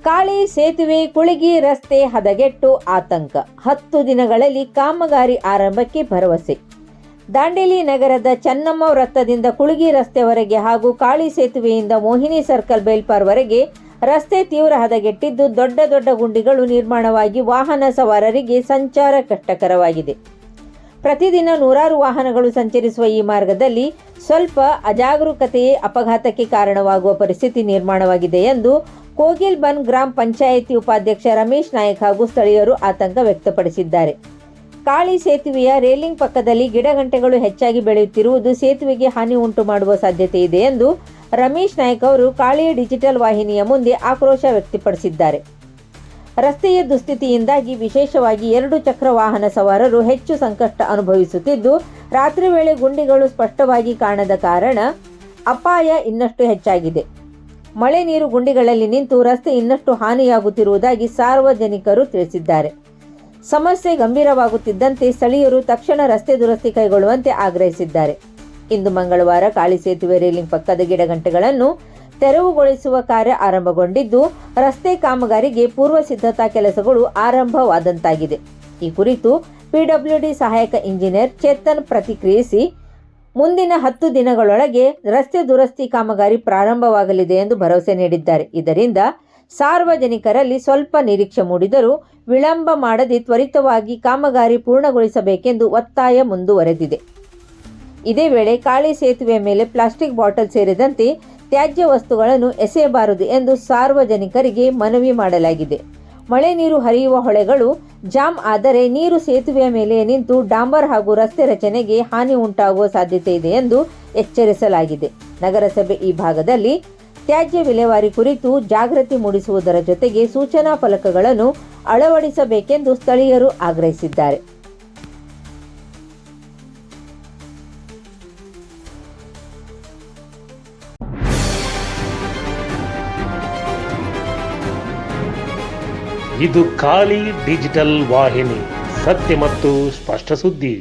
ಕಾಳಿ ಸೇತುವೆ ಕುಳಗಿ ರಸ್ತೆ ಹದಗೆಟ್ಟು ಆತಂಕ, 10 ದಿನಗಳಲ್ಲಿ ಕಾಮಗಾರಿ ಆರಂಭಕ್ಕೆ ಭರವಸೆ. ದಾಂಡೇಲಿ ನಗರದ ಚೆನ್ನಮ್ಮ ವೃತ್ತದಿಂದ ಕುಳಗಿ ರಸ್ತೆವರೆಗೆ ಹಾಗೂ ಕಾಳಿ ಸೇತುವೆಯಿಂದ ಮೋಹಿನಿ ಸರ್ಕಲ್ ಬೇಲ್ಪಾರ್ವರೆಗೆ ರಸ್ತೆ ತೀವ್ರ ಹದಗೆಟ್ಟಿದ್ದು, ದೊಡ್ಡ ದೊಡ್ಡ ಗುಂಡಿಗಳು ನಿರ್ಮಾಣವಾಗಿ ವಾಹನ ಸವಾರರಿಗೆ ಸಂಚಾರ ಕಷ್ಟಕರವಾಗಿದೆ. ಪ್ರತಿದಿನ ನೂರಾರು ವಾಹನಗಳು ಸಂಚರಿಸುವ ಈ ಮಾರ್ಗದಲ್ಲಿ ಸ್ವಲ್ಪ ಅಜಾಗರೂಕತೆಯೇ ಅಪಘಾತಕ್ಕೆ ಕಾರಣವಾಗುವ ಪರಿಸ್ಥಿತಿ ನಿರ್ಮಾಣವಾಗಿದೆ ಎಂದು ಕೋಗಿಲ್ಬನ್ ಗ್ರಾಮ ಪಂಚಾಯಿತಿ ಉಪಾಧ್ಯಕ್ಷ ರಮೇಶ್ ನಾಯಕ್ ಹಾಗೂ ಸ್ಥಳೀಯರು ಆತಂಕ ವ್ಯಕ್ತಪಡಿಸಿದ್ದಾರೆ. ಕಾಳಿ ಸೇತುವೆಯ ರೇಲಿಂಗ್ ಪಕ್ಕದಲ್ಲಿ ಗಿಡಗಂಟೆಗಳು ಹೆಚ್ಚಾಗಿ ಬೆಳೆಯುತ್ತಿರುವುದು ಸೇತುವೆಗೆ ಹಾನಿ ಉಂಟು ಮಾಡುವ ಸಾಧ್ಯತೆ ಇದೆ ಎಂದು ರಮೇಶ್ ನಾಯಕ್ ಅವರು ಕಾಳಿ ಡಿಜಿಟಲ್ ವಾಹಿನಿಯ ಮುಂದೆ ಆಕ್ರೋಶ ವ್ಯಕ್ತಪಡಿಸಿದ್ದಾರೆ. ರಸ್ತೆಯ ದುಸ್ಥಿತಿಯಿಂದಾಗಿ ವಿಶೇಷವಾಗಿ 2 ಚಕ್ರ ವಾಹನ ಸವಾರರು ಹೆಚ್ಚು ಸಂಕಷ್ಟ ಅನುಭವಿಸುತ್ತಿದ್ದು, ರಾತ್ರಿ ವೇಳೆ ಗುಂಡಿಗಳು ಸ್ಪಷ್ಟವಾಗಿ ಕಾಣದ ಕಾರಣ ಅಪಾಯ ಇನ್ನಷ್ಟು ಹೆಚ್ಚಾಗಿದೆ. ಮಳೆ ನೀರು ಗುಂಡಿಗಳಲ್ಲಿ ನಿಂತು ರಸ್ತೆ ಇನ್ನಷ್ಟು ಹಾನಿಯಾಗುತ್ತಿರುವುದಾಗಿ ಸಾರ್ವಜನಿಕರು ತಿಳಿಸಿದ್ದಾರೆ. ಸಮಸ್ಯೆ ಗಂಭೀರವಾಗುತ್ತಿದ್ದಂತೆ ಸ್ಥಳೀಯರು ತಕ್ಷಣ ರಸ್ತೆ ದುರಸ್ತಿ ಕೈಗೊಳ್ಳುವಂತೆ ಆಗ್ರಹಿಸಿದ್ದಾರೆ. ಇಂದು ಮಂಗಳವಾರ ಕಾಳಿ ಸೇತುವೆ ರೇಲಿಂಗ್ ಪಕ್ಕದ ಗಿಡಗಂಟೆಗಳನ್ನು ತೆರವುಗೊಳಿಸುವ ಕಾರ್ಯ ಆರಂಭಗೊಂಡಿದ್ದು, ರಸ್ತೆ ಕಾಮಗಾರಿಗೆ ಪೂರ್ವ ಸಿದ್ಧತಾ ಕೆಲಸಗಳು ಆರಂಭವಾದಂತಾಗಿದೆ. ಈ ಕುರಿತು ಪಿಡಬ್ಲ್ಯೂಡಿ ಸಹಾಯಕ ಇಂಜಿನಿಯರ್ ಚೇತನ್ ಪ್ರತಿಕ್ರಿಯಿಸಿ, ಮುಂದಿನ 10 ದಿನಗಳೊಳಗೆ ರಸ್ತೆ ದುರಸ್ತಿ ಕಾಮಗಾರಿ ಪ್ರಾರಂಭವಾಗಲಿದೆ ಎಂದು ಭರವಸೆ ನೀಡಿದ್ದಾರೆ. ಇದರಿಂದ ಸಾರ್ವಜನಿಕರಲ್ಲಿ ಸ್ವಲ್ಪ ನಿರೀಕ್ಷೆ ಮೂಡಿದರೂ ವಿಳಂಬ ಮಾಡದೆ ತ್ವರಿತವಾಗಿ ಕಾಮಗಾರಿ ಪೂರ್ಣಗೊಳಿಸಬೇಕೆಂದು ಒತ್ತಾಯ ಮುಂದುವರೆದಿದೆ. ಇದೇ ವೇಳೆ ಕಾಳಿ ಸೇತುವೆ ಮೇಲೆ ಪ್ಲಾಸ್ಟಿಕ್ ಬಾಟಲ್ ಸೇರಿದಂತೆ ತ್ಯಾಜ್ಯ ವಸ್ತುಗಳನ್ನು ಎಸೆಯಬಾರದು ಎಂದು ಸಾರ್ವಜನಿಕರಿಗೆ ಮನವಿ ಮಾಡಲಾಗಿದೆ. ಮಳೆ ನೀರು ಹರಿಯುವ ಹೊಳೆಗಳು ಜಾಮ್ ಆದರೆ ನೀರು ಸೇತುವೆಯ ಮೇಲೆ ನಿಂತು ಡಾಂಬರ್ ಹಾಗೂ ರಸ್ತೆ ರಚನೆಗೆ ಹಾನಿ ಉಂಟಾಗುವ ಸಾಧ್ಯತೆ ಇದೆ ಎಂದು ಎಚ್ಚರಿಸಲಾಗಿದೆ. ನಗರಸಭೆ ಈ ಭಾಗದಲ್ಲಿ ತ್ಯಾಜ್ಯ ವಿಲೇವಾರಿ ಕುರಿತು ಜಾಗೃತಿ ಮೂಡಿಸುವುದರ ಜೊತೆಗೆ ಸೂಚನಾ ಫಲಕಗಳನ್ನು ಅಳವಡಿಸಬೇಕೆಂದು ಸ್ಥಳೀಯರು ಆಗ್ರಹಿಸಿದ್ದಾರೆ. ಇದು ಕಾಳಿ ಡಿಜಿಟಲ್ ವಾಹಿನಿ, ಸತ್ಯ ಮತ್ತು ಸ್ಪಷ್ಟ ಸುದ್ದಿ.